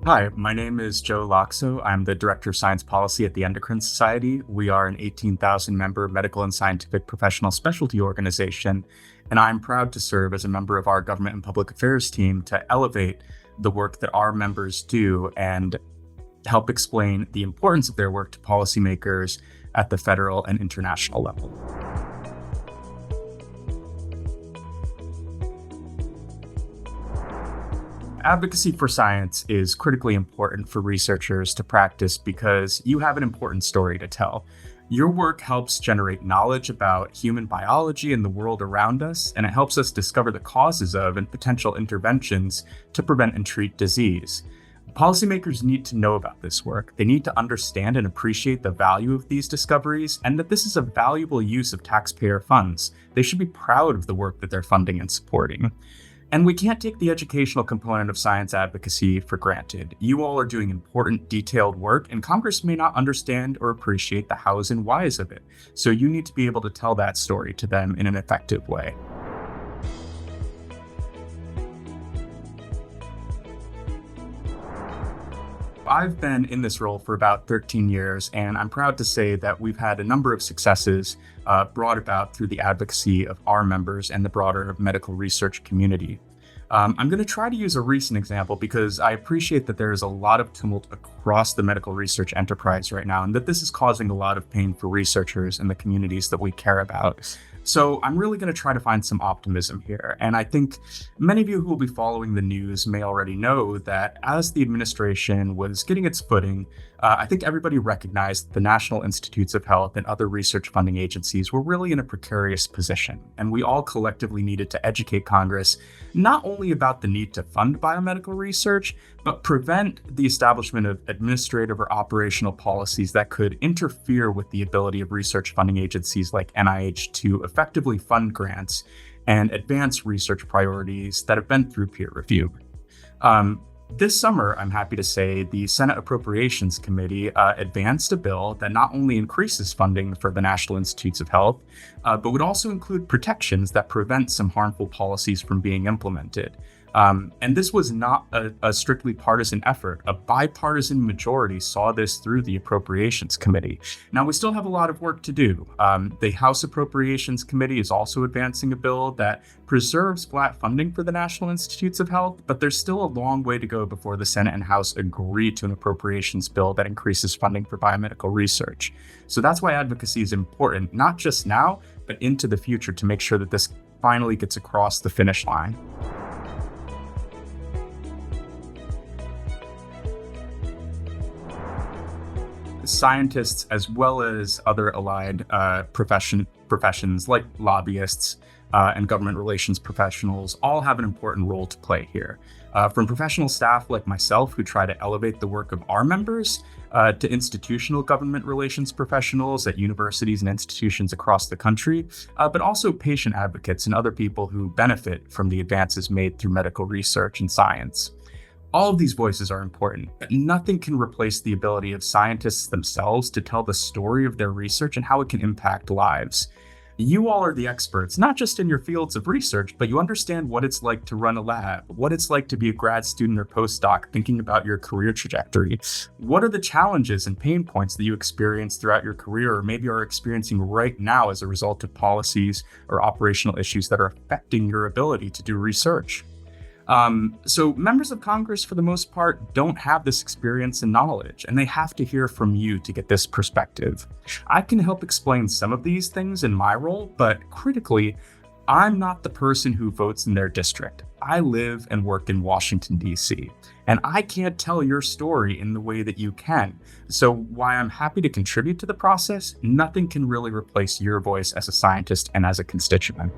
Hi, my name is Joe Laakso. I'm the Director of Science Policy at the Endocrine Society. We are an 18,000 member medical and scientific professional specialty organization, and I'm proud to serve as a member of our government and public affairs team to elevate the work that our members do and help explain the importance of their work to policymakers at the federal and international level. Advocacy for science is critically important for researchers to practice because you have an important story to tell. Your work helps generate knowledge about human biology and the world around us, and it helps us discover the causes of and potential interventions to prevent and treat disease. Policymakers need to know about this work. They need to understand and appreciate the value of these discoveries and that this is a valuable use of taxpayer funds. They should be proud of the work that they're funding and supporting. And we can't take the educational component of science advocacy for granted. You all are doing important, detailed work, and Congress may not understand or appreciate the hows and whys of it. So you need to be able to tell that story to them in an effective way. I've been in this role for about 13 years, and I'm proud to say that we've had a number of successes brought about through the advocacy of our members and the broader medical research community. I'm going to try to use a recent example because I appreciate that there is a lot of tumult across the medical research enterprise right now, and that this is causing a lot of pain for researchers and the communities that we care about. So I'm really going to try to find some optimism here. And I think many of you who will be following the news may already know that as the administration was getting its footing, I think everybody recognized the National Institutes of Health and other research funding agencies were really in a precarious position. And we all collectively needed to educate Congress not only about the need to fund biomedical research, but prevent the establishment of administrative or operational policies that could interfere with the ability of research funding agencies like NIH to effectively fund grants and advance research priorities that have been through peer review. This summer, I'm happy to say, the Senate Appropriations Committee advanced a bill that not only increases funding for the National Institutes of Health, but would also include protections that prevent some harmful policies from being implemented. And this was not a strictly partisan effort. A bipartisan majority saw this through the Appropriations Committee. Now, we still have a lot of work to do. The House Appropriations Committee is also advancing a bill that preserves flat funding for the National Institutes of Health, but there's still a long way to go before the Senate and House agree to an appropriations bill that increases funding for biomedical research. So that's why advocacy is important, not just now, but into the future to make sure that this finally gets across the finish line. Scientists, as well as other allied professions like lobbyists and government relations professionals, all have an important role to play here. From professional staff like myself who try to elevate the work of our members, to institutional government relations professionals at universities and institutions across the country, but also patient advocates and other people who benefit from the advances made through medical research and science. All of these voices are important, but nothing can replace the ability of scientists themselves to tell the story of their research and how it can impact lives. You all are the experts, not just in your fields of research, but you understand what it's like to run a lab, what it's like to be a grad student or postdoc thinking about your career trajectory. What are the challenges and pain points that you experience throughout your career or maybe are experiencing right now as a result of policies or operational issues that are affecting your ability to do research? So members of Congress, for the most part, don't have this experience and knowledge, and they have to hear from you to get this perspective. I can help explain some of these things in my role, but critically, I'm not the person who votes in their district. I live and work in Washington, D.C., and I can't tell your story in the way that you can. So while I'm happy to contribute to the process, nothing can really replace your voice as a scientist and as a constituent.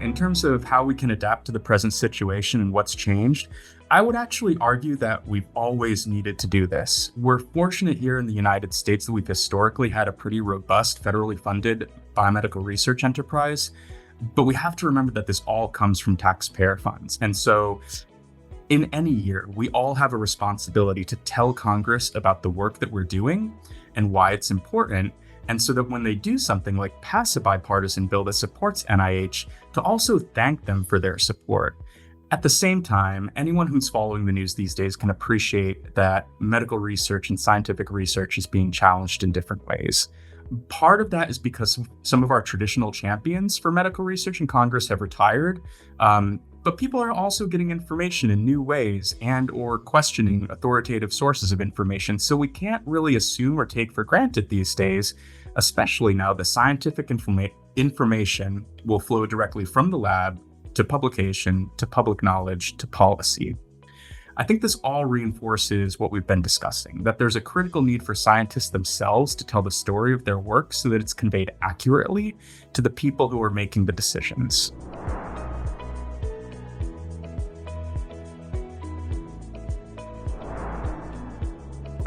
In terms of how we can adapt to the present situation and what's changed, I would actually argue that we've always needed to do this. We're fortunate here in the United States that we've historically had a pretty robust federally funded biomedical research enterprise, but we have to remember that this all comes from taxpayer funds. And so in any year, we all have a responsibility to tell Congress about the work that we're doing and why it's important, And so that when they do something like pass a bipartisan bill that supports NIH, to also thank them for their support. At the same time, anyone who's following the news these days can appreciate that medical research and scientific research is being challenged in different ways. Part of that is because some of our traditional champions for medical research in Congress have retired, but people are also getting information in new ways and or questioning authoritative sources of information. So we can't really assume or take for granted these days, especially now the scientific information will flow directly from the lab to publication, to public knowledge, to policy. I think this all reinforces what we've been discussing, that there's a critical need for scientists themselves to tell the story of their work so that it's conveyed accurately to the people who are making the decisions.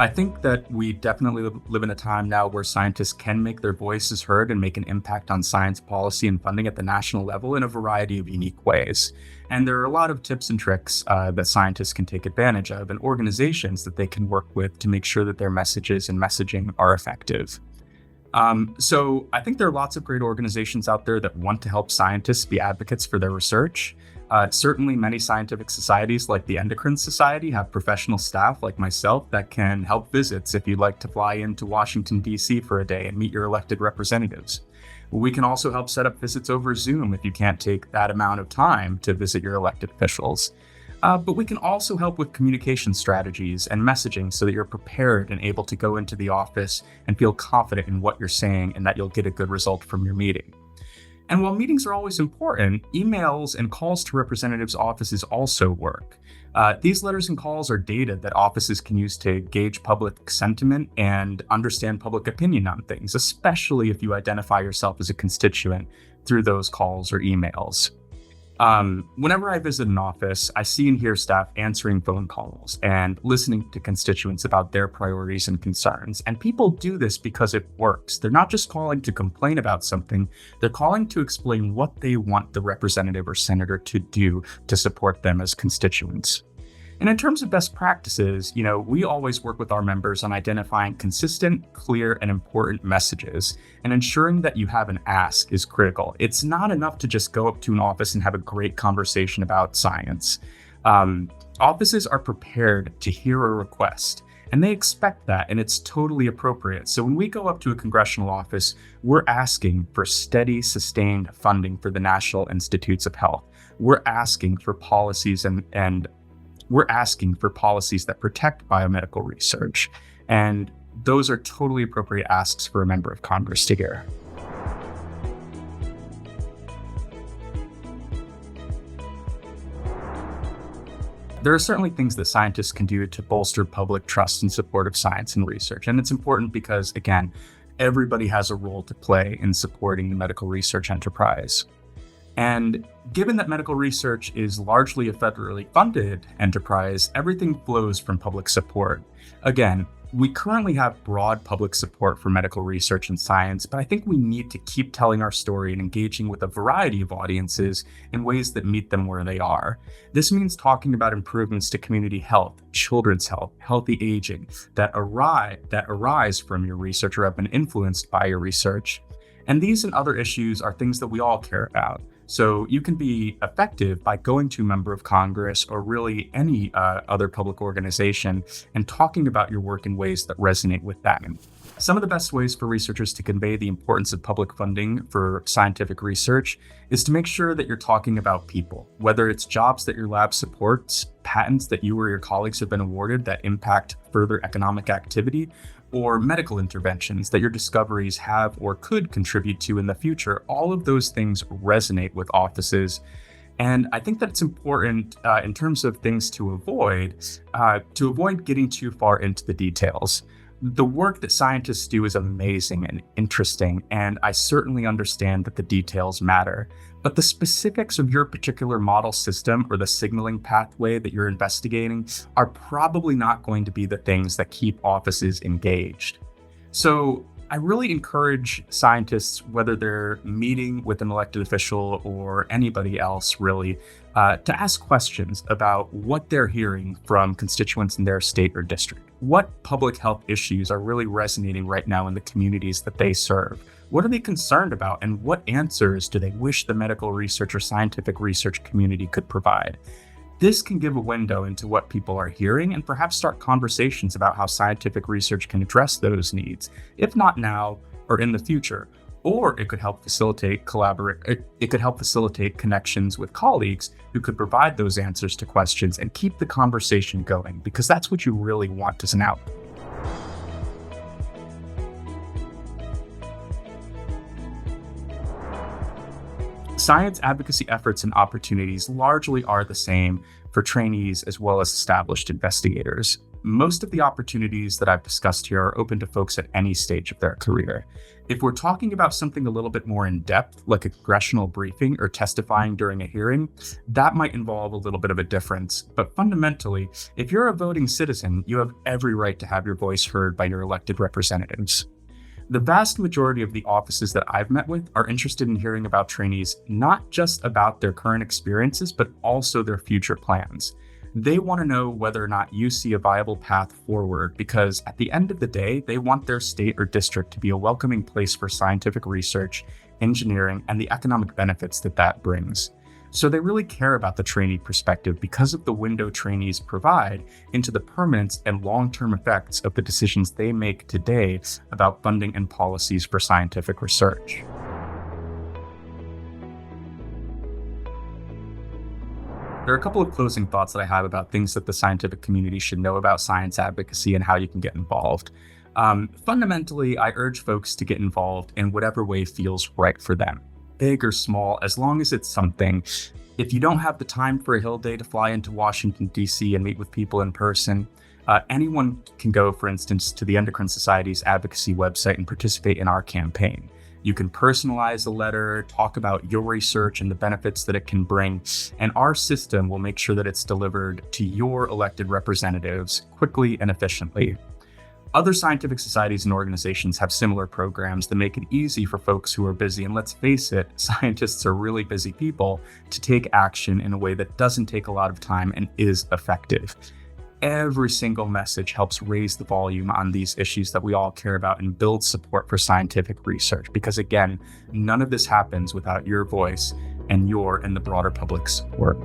I think that we definitely live in a time now where scientists can make their voices heard and make an impact on science policy and funding at the national level in a variety of unique ways. And there are a lot of tips and tricks that scientists can take advantage of and organizations that they can work with to make sure that their messages and messaging are effective. So I think there are lots of great organizations out there that want to help scientists be advocates for their research. Certainly many scientific societies like the Endocrine Society have professional staff like myself that can help visits if you'd like to fly into Washington, D.C. for a day and meet your elected representatives. We can also help set up visits over Zoom if you can't take that amount of time to visit your elected officials. But we can also help with communication strategies and messaging so that you're prepared and able to go into the office and feel confident in what you're saying and that you'll get a good result from your meeting. And while meetings are always important, emails and calls to representatives' offices also work. These letters and calls are data that offices can use to gauge public sentiment and understand public opinion on things, especially if you identify yourself as a constituent through those calls or emails. Whenever I visit an office, I see and hear staff answering phone calls and listening to constituents about their priorities and concerns. And people do this because it works. They're not just calling to complain about something, they're calling to explain what they want the representative or senator to do to support them as constituents. And in terms of best practices, we always work with our members on identifying consistent, clear, and important messages, and ensuring that you have an ask is critical. It's not enough to just go up to an office and have a great conversation about science. Offices are prepared to hear a request, and they expect that, and it's totally appropriate. So when we go up to a congressional office, we're asking for steady, sustained funding for the National Institutes of Health. We're asking for policies and we're asking for policies that protect biomedical research. And those are totally appropriate asks for a member of Congress to hear. There are certainly things that scientists can do to bolster public trust and support of science and research. And it's important because, again, everybody has a role to play in supporting the medical research enterprise. And given that medical research is largely a federally funded enterprise, everything flows from public support. Again, we currently have broad public support for medical research and science, but I think we need to keep telling our story and engaging with a variety of audiences in ways that meet them where they are. This means talking about improvements to community health, children's health, healthy aging that arise from your research or have been influenced by your research. And these and other issues are things that we all care about. So you can be effective by going to a member of Congress or really any other public organization and talking about your work in ways that resonate with them. Some of the best ways for researchers to convey the importance of public funding for scientific research is to make sure that you're talking about people, whether it's jobs that your lab supports, patents that you or your colleagues have been awarded that impact further economic activity, or medical interventions that your discoveries have or could contribute to in the future. All of those things resonate with offices. And I think that it's important in terms of things to avoid getting too far into the details. The work that scientists do is amazing and interesting, and I certainly understand that the details matter. But the specifics of your particular model system or the signaling pathway that you're investigating are probably not going to be the things that keep offices engaged. So I really encourage scientists, whether they're meeting with an elected official or anybody else, really, to ask questions about what they're hearing from constituents in their state or district. What public health issues are really resonating right now in the communities that they serve? What are they concerned about, and what answers do they wish the medical research or scientific research community could provide? This can give a window into what people are hearing and perhaps start conversations about how scientific research can address those needs, if not now or in the future. Or it could help facilitate connections with colleagues who could provide those answers to questions and keep the conversation going, because that's what you really want as an outcome. Science advocacy efforts and opportunities largely are the same for trainees as well as established investigators. Most of the opportunities that I've discussed here are open to folks at any stage of their career. If we're talking about something a little bit more in depth, like a congressional briefing or testifying during a hearing, that might involve a little bit of a difference. But fundamentally, if you're a voting citizen, you have every right to have your voice heard by your elected representatives. The vast majority of the offices that I've met with are interested in hearing about trainees, not just about their current experiences, but also their future plans. They want to know whether or not you see a viable path forward, because at the end of the day, they want their state or district to be a welcoming place for scientific research, engineering, and the economic benefits that that brings. So they really care about the trainee perspective because of the window trainees provide into the permanence and long-term effects of the decisions they make today about funding and policies for scientific research. There are a couple of closing thoughts that I have about things that the scientific community should know about science advocacy and how you can get involved. Fundamentally, I urge folks to get involved in whatever way feels right for them. Big or small, as long as it's something. If you don't have the time for a Hill Day to fly into Washington, D.C. and meet with people in person, anyone can go, for instance, to the Endocrine Society's advocacy website and participate in our campaign. You can personalize a letter, talk about your research and the benefits that it can bring, and our system will make sure that it's delivered to your elected representatives quickly and efficiently. Other scientific societies and organizations have similar programs that make it easy for folks who are busy, and let's face it, scientists are really busy people, to take action in a way that doesn't take a lot of time and is effective. Every single message helps raise the volume on these issues that we all care about and build support for scientific research, because again, none of this happens without your voice and the broader public support.